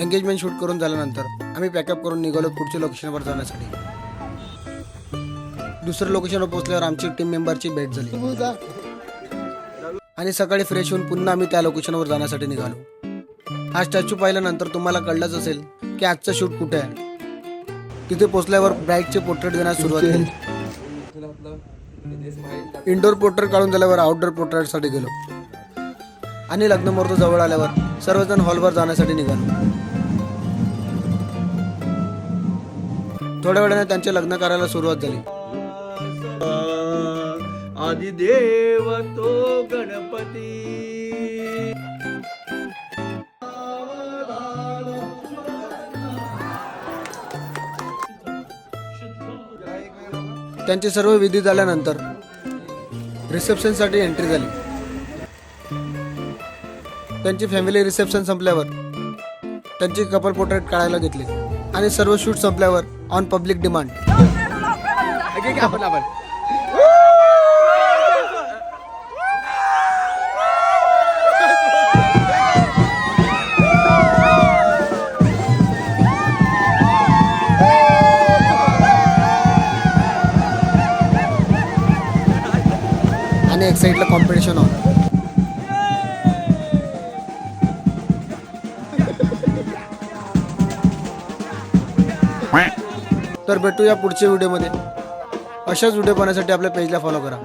Engagement shoot करून झाल्यानंतर आम्ही पॅकअप करून निघालो पुढच्या लोकेशनवर जाण्यासाठी. दुसऱ्या लोकेशनवर पोहोचल्यावर आमची टीम मेंबरची भेट झाली आणि सकाळी फ्रेश होऊन पुन्हा आम्ही त्या लोकेशनवर जाण्यासाठी निघालो. हा स्टॅच्यू पाहिल्यानंतर तुम्हाला कळलंच असेल की आजचं शूट कुठे आहे. तिथे पोहोचल्यावर ब्राईडचे पोर्ट्रेट देण्यास सुरुवात केली. इंडोर पोर्ट्रेट काढून झाल्यावर आउटडोर पोर्ट्रेटसाठी गेलो आणि लग्न मुहूर्त जवळ आल्यावर सर्वजण हॉलवर जाण्यासाठी निघालो. थोड्या वेळाने त्यांच्या लग्न कार्याला सुरुवात झाली. आदिदेव तो गणपती. त्यांचे सर्व विधी झाल्यानंतर रिसेप्शनसाठी एंट्री झाली. त्यांची फॅमिली रिसेप्शन संपल्यावर त्यांची कपल पोर्ट्रेट काढायला घेतले आणि सर्व शूट संपल्यावर ऑन पब्लिक डिमांड आणि एक साईडला कॉम्पिटिशन ऑन. तर भेटूया पुढच्या व्हिडिओमध्ये. अशाच व्हिडिओ पाहण्यासाठी आपल्या पेजला फॉलो करा.